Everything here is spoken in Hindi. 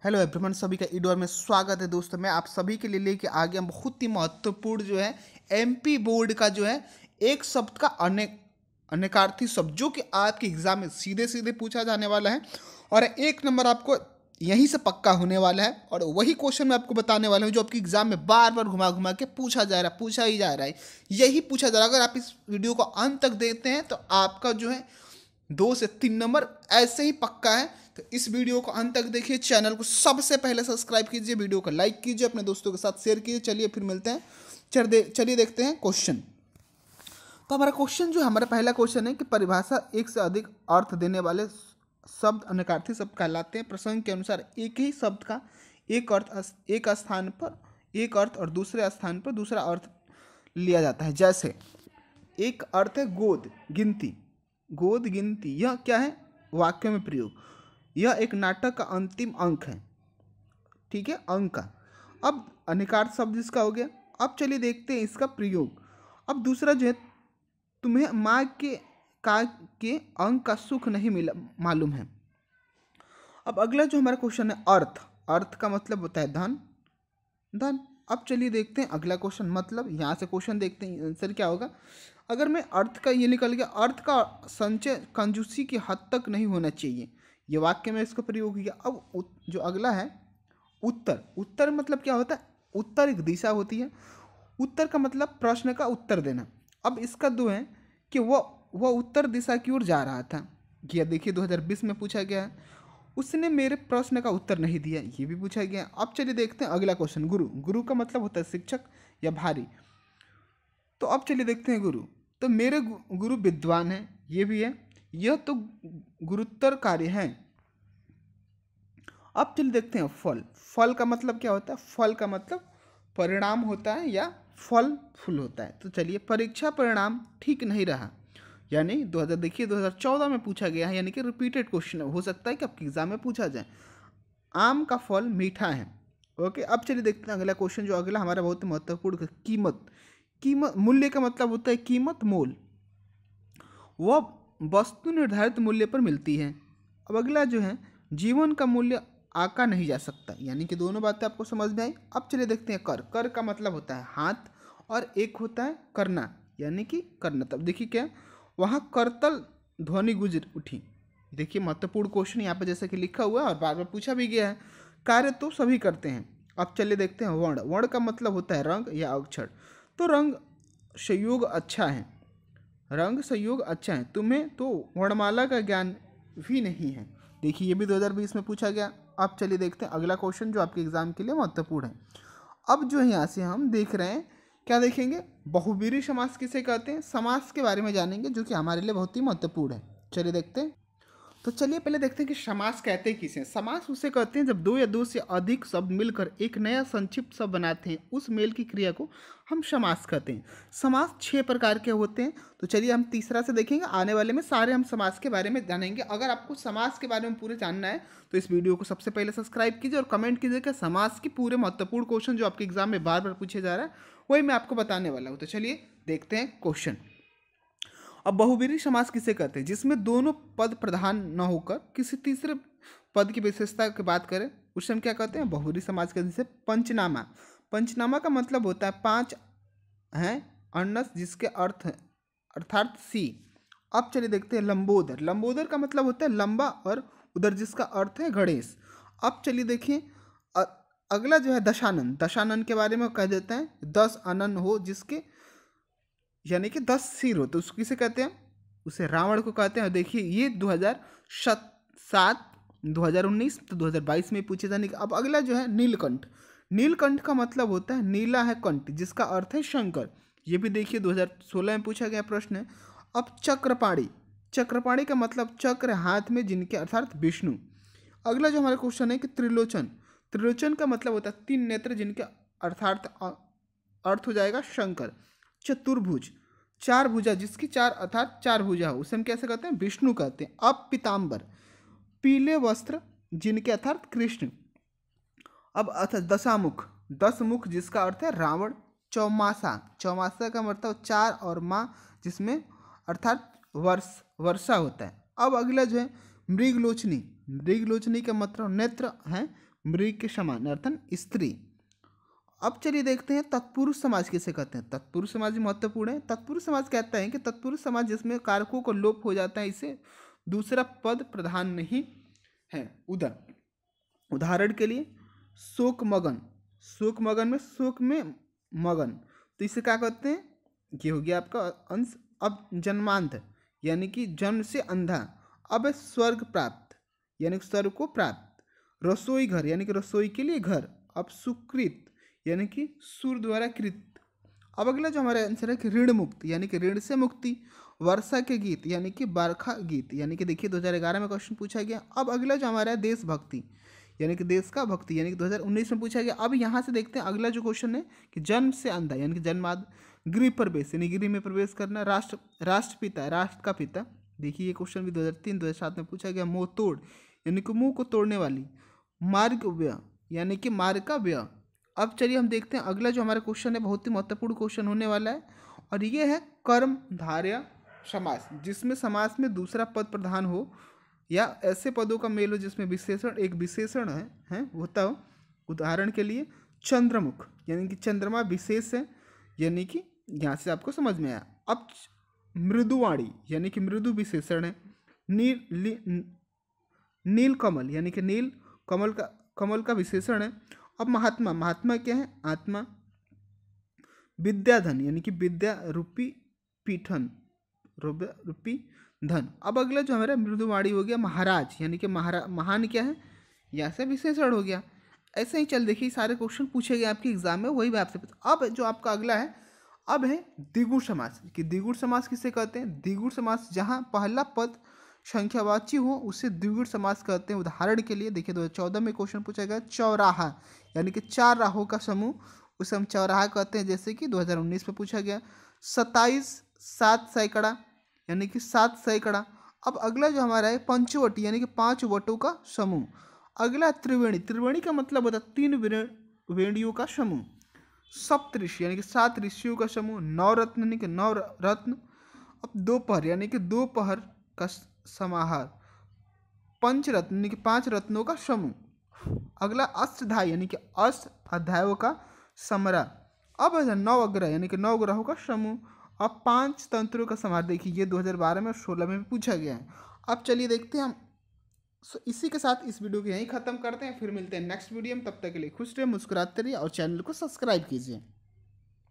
हेलो एवरीवन, सभी का ईडोर में स्वागत है। दोस्तों, मैं आप सभी के लिए लेके आ गया बहुत ही महत्वपूर्ण जो है एमपी बोर्ड का जो है एक शब्द का अनेकार्थी शब्द जो कि आपके एग्जाम में सीधे सीधे पूछा जाने वाला है और एक नंबर आपको यहीं से पक्का होने वाला है। और वही क्वेश्चन मैं आपको बताने वाला हूँ जो आपके एग्जाम में बार बार घुमा घुमा के पूछा ही जा रहा है, यही पूछा जा रहा है। अगर आप इस वीडियो को अंत तक देखते हैं तो आपका जो है 2 से 3 नंबर ऐसे ही पक्का है। तो इस वीडियो को अंत तक देखिए, चैनल को सबसे पहले सब्सक्राइब कीजिए, वीडियो को लाइक कीजिए, अपने दोस्तों के साथ शेयर कीजिए। चलिए फिर मिलते हैं, चलिए देखते हैं क्वेश्चन। तो हमारा क्वेश्चन जो है, हमारा पहला क्वेश्चन है कि परिभाषा एक से अधिक अर्थ देने वाले शब्द अनेकार्थी शब्द कहलाते हैं। प्रसंग के अनुसार एक ही शब्द का एक अर्थ एक स्थान पर एक अर्थ और दूसरे स्थान पर दूसरा अर्थ लिया जाता है। जैसे एक अर्थ है गोद गिनती, गोद गिनती, यह क्या है? वाक्य में प्रयोग। यह एक नाटक का अंतिम अंक है, ठीक है, अंक का। अब अनेकार्थ शब्द इसका हो गया। अब चलिए देखते हैं इसका प्रयोग। अब दूसरा जो है, तुम्हें माँ के का के अंक का सुख नहीं मिला मालूम है। अब अगला जो हमारा क्वेश्चन है अर्थ, अर्थ का मतलब होता है धन, धन। अब चलिए देखते हैं अगला क्वेश्चन, मतलब यहाँ से क्वेश्चन देखते हैं आंसर क्या होगा। अगर मैं अर्थ का ये निकल गया, अर्थ का संचय कंजूसी की हद तक नहीं होना चाहिए, ये वाक्य में इसका प्रयोग किया। अब जो अगला है उत्तर, उत्तर मतलब क्या होता है? उत्तर एक दिशा होती है, उत्तर का मतलब प्रश्न का उत्तर देना। अब इसका दो है कि वह उत्तर दिशा की ओर जा रहा था। यह देखिए 2020 में पूछा गया है। उसने मेरे प्रश्न का उत्तर नहीं दिया, ये भी पूछा गया। अब चलिए देखते हैं अगला क्वेश्चन। गुरु, गुरु का मतलब होता है शिक्षक या भारी। तो अब चलिए देखते हैं गुरु। तो मेरे गुरु विद्वान हैं, ये भी है। यह तो गुरुत्तर कार्य है। अब चलिए देखते हैं फल, फल का मतलब क्या होता है? फल का मतलब परिणाम होता है या फल फूल होता है। तो चलिए, परीक्षा परिणाम ठीक नहीं रहा, यानी 2014 में पूछा गया है, यानी कि रिपीटेड क्वेश्चन हो सकता है कि आपके एग्जाम में पूछा जाए। आम का फल मीठा है। ओके, अब चलिए देखते हैं अगला क्वेश्चन, जो अगला हमारा बहुत महत्वपूर्ण है, कीमत। कीमत, मूल्य का मतलब होता है कीमत, मोल। वह वस्तु निर्धारित मूल्य पर मिलती है। अब अगला जो है, जीवन का मूल्य आका नहीं जा सकता, यानी कि दोनों बातें आपको समझ में आई। अब चलिए देखते हैं कर, कर का मतलब होता है हाथ और एक होता है करना, यानी कि करना। तब देखिए क्या, वहाँ करतल ध्वनि गुजर उठी। देखिए महत्वपूर्ण क्वेश्चन यहाँ पे जैसे कि लिखा हुआ है और बार बार पूछा भी गया है। कार्य तो सभी करते हैं। अब चलिए देखते हैं वर्ण, वर्ण का मतलब होता है रंग या अक्षर। तो रंग संयोग अच्छा है, रंग संयोग अच्छा है। तुम्हें तो वर्णमाला का ज्ञान भी नहीं है। देखिए ये भी 2020 में पूछा गया। अब चलिए देखते हैं अगला क्वेश्चन जो आपके एग्जाम के लिए महत्वपूर्ण है। अब जो है यहाँ से हम देख रहे हैं, क्या देखेंगे? बहुब्रीहि समास किसे कहते हैं, समास के बारे में जानेंगे, जो कि हमारे लिए बहुत ही महत्वपूर्ण है। चलिए देखते हैं। तो चलिए पहले देखते हैं कि समास कहते हैं किसे। समास उसे कहते हैं जब दो या दो से अधिक शब्द मिलकर एक नया संक्षिप्त शब्द बनाते हैं, उस मेल की क्रिया को हम समास कहते हैं। समास 6 प्रकार के होते हैं। तो चलिए हम तीसरा से देखेंगे, आने वाले में सारे हम समास के बारे में जानेंगे। अगर आपको समास के बारे में पूरे जानना है तो इस वीडियो को सबसे पहले सब्सक्राइब कीजिए और कमेंट कीजिए कि समास के पूरे महत्वपूर्ण क्वेश्चन जो आपके एग्जाम में बार बार पूछे जा रहा है वही मैं आपको बताने वाला हूँ। तो चलिए देखते हैं क्वेश्चन। अब बहुब्रीहि समास किसे कहते हैं? जिसमें दोनों पद प्रधान न होकर किसी तीसरे पद की विशेषता की बात करें, उसे हम क्या कहते हैं? बहुब्रीहि समास कहते हैं। जैसे पंचनामा, पंचनामा का मतलब होता है 5 हैं अनस, जिसके अर्थ अर्थात सी। अब चलिए देखते हैं लंबोदर, लंबोदर का मतलब होता है लंबा और उधर जिसका अर्थ है गणेश। अब चलिए देखिए अगला जो है दशानन, दशानन के बारे में कह देते हैं 10 अनन हो जिसके, यानी कि 10 सिर हो, तो उसको किसे कहते हैं? उसे रावण को कहते हैं। और देखिए ये 2007, 2019 तो 2022 में पूछे जाने का। अब अगला जो है नीलकंठ, नीलकंठ का मतलब होता है नीला है कंठ, जिसका अर्थ है शंकर। ये भी देखिए 2016 में पूछा गया प्रश्न है। अब चक्रपाणी, चक्रपाणी का मतलब चक्र हाथ में जिनके अर्थात विष्णु। अगला जो हमारा क्वेश्चन है कि त्रिलोचन, त्रिलोचन का मतलब होता है 3 नेत्र जिनके अर्थात अर्थ हो जाएगा शंकर। चतुर्भुज, 4 भुजा जिसकी 4 अर्थात 4 भुजा हो, उसे हम कैसे कहते हैं? विष्णु कहते हैं। अब पीताम्बर, पीले वस्त्र जिनके अर्थात कृष्ण। अब अर्थात दशामुख, 10 मुख जिसका अर्थ है रावण। चौमासा, चौमासा का मतलब 4 और माँ जिसमें अर्थात वर्षा होता है। अब अगला जो है मृगलोचनी, मृगलोचनी का मतलब नेत्र है मृग के समान अर्थन स्त्री। अब चलिए देखते हैं तत्पुरुष समाज किसे कहते हैं। तत्पुरुष समाज भी महत्वपूर्ण है। तत्पुरुष समाज कहता है कि तत्पुरुष समाज जिसमें कारकों को लोप हो जाता है, इसे दूसरा पद प्रधान नहीं है। उदाहरण के लिए शोक मगन, शोक मगन में शोक में मगन, तो इसे क्या कहते हैं, ये हो गया आपका अंश। अब जन्मांध यानी कि जन्म से अंधा। अब स्वर्ग प्राप्त यानी कि स्वर्ग को प्राप्त। रसोई घर यानी कि रसोई के लिए घर। अब सुकृत यानी कि सूर्य द्वारा कृत। अब अगला जो हमारा आंसर है कि ऋण मुक्त यानी कि ऋण से मुक्ति। वर्षा के गीत यानी कि बरखा गीत, यानी कि देखिए 2011 में क्वेश्चन पूछा गया। अब अगला जो हमारा है देशभक्ति यानी कि देश का भक्ति, यानी कि 2019 में पूछा गया। अब यहाँ से देखते हैं अगला जो क्वेश्चन है कि जन्म से अंधा यानी कि जन्माद। गृह प्रवेश यानी गृह में प्रवेश करना। राष्ट्रपिता राष्ट्र का पिता, देखिए ये क्वेश्चन भी 2003-2007 में पूछा गया। मुँह तोड़ यानी कि मुंह को तोड़ने वाली। मार्ग व्यय यानी कि मार्ग का व्यय। अब चलिए हम देखते हैं अगला जो हमारा क्वेश्चन है, बहुत ही महत्वपूर्ण क्वेश्चन होने वाला है, और ये है कर्मधारय समास, जिसमें समास में दूसरा पद प्रधान हो या ऐसे पदों का मेल हो जिसमें विशेषण एक विशेषण है होता हो। उदाहरण के लिए चंद्रमुख यानी कि चंद्रमा विशेष है, यानी कि यहाँ से आपको समझ में आया। अब मृदुवाणी यानी कि मृदु विशेषण है। नील कमल यानी कि नील कमल का विशेषण है। अब महात्मा, महात्मा क्या है, आत्मा। विद्याधन यानी कि विद्या रूपी पीठन, रूपी धन। अब अगला जो हमारा मृदुवाणी हो गया महाराज यानी कि महान क्या है, यहाँ से विशेषण हो गया। ऐसे ही चल देखिए सारे क्वेश्चन पूछे गए आपके एग्जाम में, वही मैं आपसे अब जो आपका अगला है अब है द्विगुण समास। कि द्विगुण समास किसे कहते हैं। द्विगुण समास जहाँ पहला पद संख्यावाची हो उसे द्विगुण समास कहते हैं। उदाहरण के लिए देखिए 2014 में क्वेश्चन पूछा गया चौराहा यानी कि 4 राहों का समूह, उसे हम चौराहा कहते हैं, जैसे कि 2019 में पूछा गया। 27 7 सैकड़ा यानी कि 7 सैकड़ा। अब अगला जो हमारा है पंचवटी यानी कि 5 वटों का समूह। अगला त्रिवेणी, त्रिवेणी का मतलब होता है 3 वेणियों का समूह। सप्तऋषि यानी कि 7 ऋषियों का समूह। नवरत्न यानी कि 9 रत्न। अब दोपहर यानी कि दोपहर का समाहार। पंचरत्न यानी कि 5 रत्नों का समूह। अगला अष्टाध्यायी यानी कि 8 अध्यायों का समरा। अब नवग्रह यानी कि 9 ग्रहों का समूह। अब 5 तंत्रों का समाहार, देखिए ये 2012 में और 2016 में भी पूछा गया है। अब चलिए देखते हैं हम। इसी के साथ इस वीडियो को यहीं ख़त्म करते हैं, फिर मिलते हैं नेक्स्ट वीडियो में। तब तक के लिए खुश रहिए, मुस्कुराते रहिए और चैनल को सब्सक्राइब कीजिए।